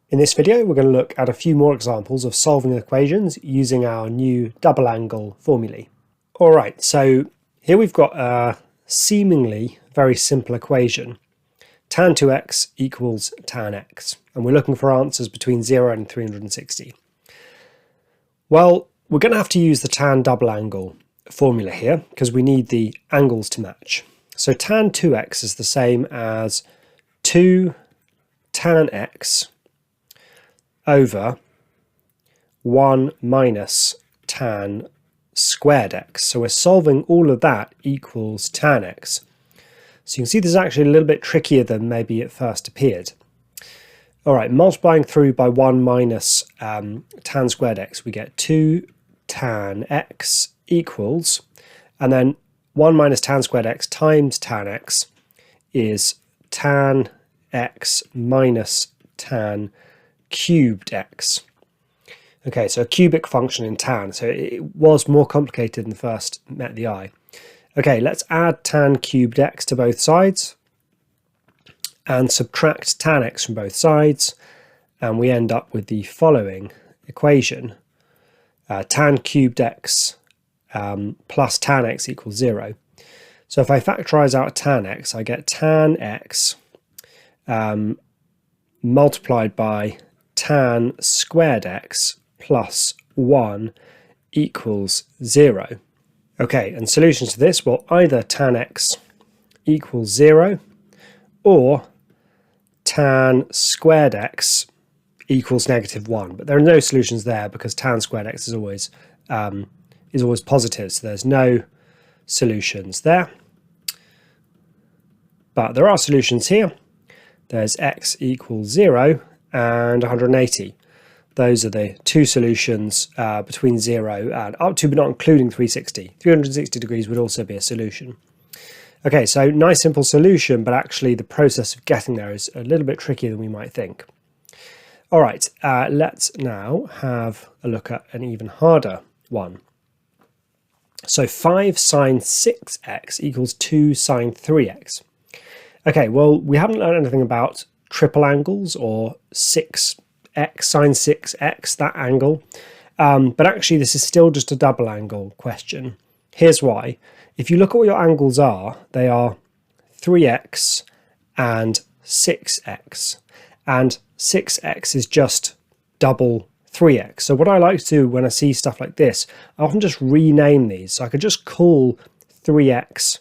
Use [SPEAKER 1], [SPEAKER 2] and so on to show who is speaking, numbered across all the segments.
[SPEAKER 1] In this video, we're going to look at a few more examples of solving equations using our new double angle formulae. All right, so here we've got a seemingly very simple equation. Tan 2x equals tan x, and we're looking for answers between 0 and 360. Well, we're going to have to use the tan double angle formula here because we need the angles to match. So tan 2x is the same as 2 tan x over 1 minus tan squared x. So we're solving all of that equals tan x. So you can see this is actually a little bit trickier than maybe it first appeared. All right, multiplying through by 1 minus tan squared x, we get 2 tan x equals, and then 1 minus tan squared x times tan x is tan x minus tan cubed x. Okay, so a cubic function in tan, so it was more complicated than first met the eye. Okay, let's add tan cubed x to both sides and subtract tan x from both sides, and we end up with the following equation. Tan cubed x plus tan x equals 0. So if I factorize out tan x, I get tan x multiplied by tan squared x plus 1 equals 0. Okay, and solutions to this, well, either tan x equals 0 or tan squared x equals -1. But there are no solutions there because tan squared x is always positive, so there's no solutions there. But there are solutions here. There's x equals 0 and 180. Those are the two solutions between 0 and up to but not including 360. 360 degrees would also be a solution. Okay, so nice simple solution, but actually the process of getting there is a little bit trickier than we might think. All right, let's now have a look at an even harder one. So 5 sine 6x equals 2 sine 3x. Okay, well, we haven't learned anything about triple angles or 6x sine 6x, that angle. But actually, this is still just a double angle question. Here's why. If you look at what your angles are, they are 3x and 6x. And 6x is just double 3x. So what I like to do when I see stuff like this, I often just rename these. So I could just call 3x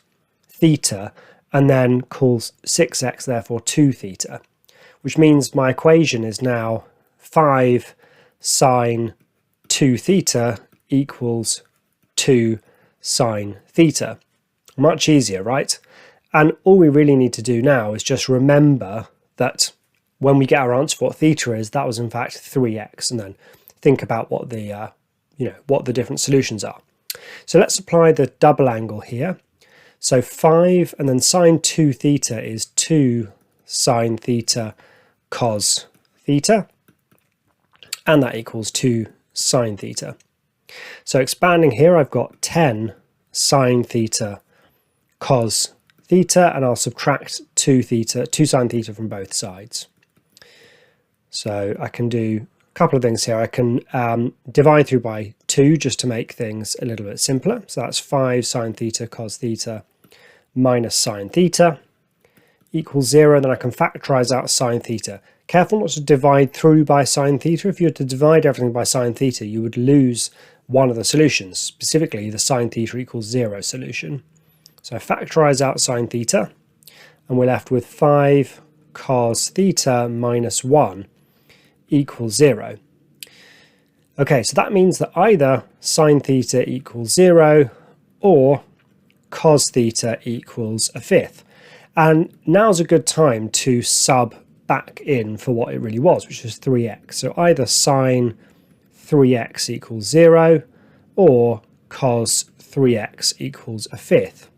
[SPEAKER 1] theta and then call 6x therefore 2 theta, which means my equation is now 5 sine 2 theta equals 2 sine theta. Much easier, right? And all we really need to do now is just remember that when we get our answer for what theta is, that was in fact 3x, and then think about what the what the different solutions are. So let's apply the double angle here. So 5 and then sine 2 theta is 2 sine theta cos theta, and that equals 2 sine theta. So expanding here, I've got 10 sine theta cos theta, and I'll subtract 2 sine theta from both sides. So I can do a couple of things here. I can divide through by 2 just to make things a little bit simpler. So that's 5 sine theta cos theta minus sine theta equals 0. Then I can factorize out sine theta. Careful not to divide through by sine theta. If you were to divide everything by sine theta, you would lose one of the solutions, specifically the sine theta equals 0 solution. So I factorize out sine theta, and we're left with 5 cos theta minus 1 equals 0. Okay, so that means that either sine theta equals 0 or cos theta equals a fifth. And now's a good time to sub back in for what it really was, which is 3x. So either sine 3x equals 0 or cos 3x equals a fifth.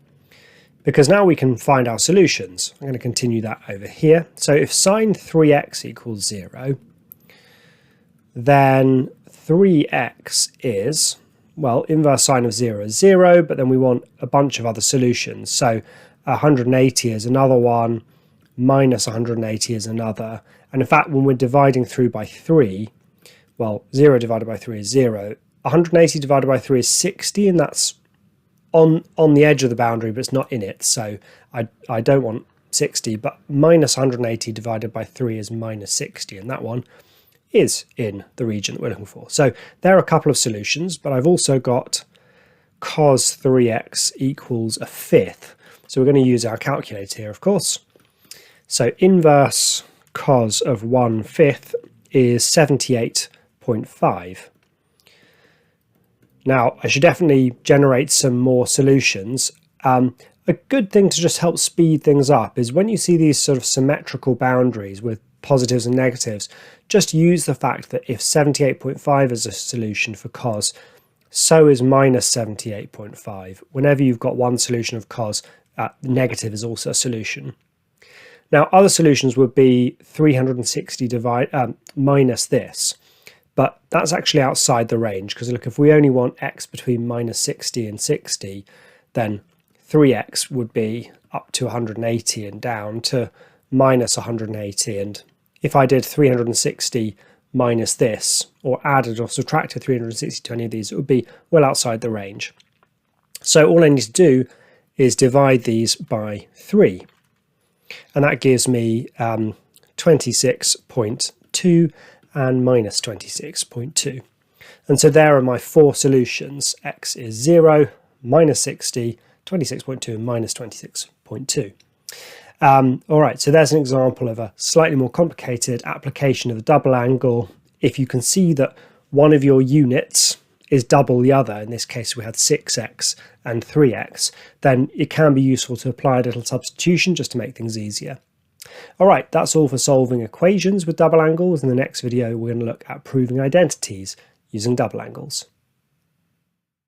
[SPEAKER 1] Because now we can find our solutions. I'm going to continue that over here. So if sine 3x equals 0, then 3x is, well, inverse sine of 0 is 0, but then we want a bunch of other solutions. So 180 is another one, minus 180 is another. And in fact, when we're dividing through by 3, well, 0 divided by 3 is 0. 180 divided by 3 is 60, and that's on the edge of the boundary, but it's not in it. So I don't want 60, but minus 180 divided by 3 is minus 60, and that one is in the region that we're looking for. So there are a couple of solutions, but I've also got cos 3x equals a fifth. So we're going to use our calculator here, of course. So inverse cos of 1/5 is 78.5. Now, I should definitely generate some more solutions. A good thing to just help speed things up is when you see these sort of symmetrical boundaries with positives and negatives, just use the fact that if 78.5 is a solution for cos, so is minus 78.5. Whenever you've got one solution of cos, negative is also a solution. Now, other solutions would be 360 minus this. But that's actually outside the range, because look, if we only want x between minus 60 and 60, then 3x would be up to 180 and down to minus 180. And if I did 360 minus this, or added or subtracted 360 to any of these, it would be well outside the range. So all I need to do is divide these by 3. And that gives me 26.2 and minus 26.2. And so there are my 4 solutions. X is 0, minus 60, 26.2 and minus 26.2. All right, so there's an example of a slightly more complicated application of a double angle. If you can see that one of your units is double the other, in this case we had 6x and 3x, then it can be useful to apply a little substitution just to make things easier. All right, that's all for solving equations with double angles. In the next video, we're going to look at proving identities using double angles.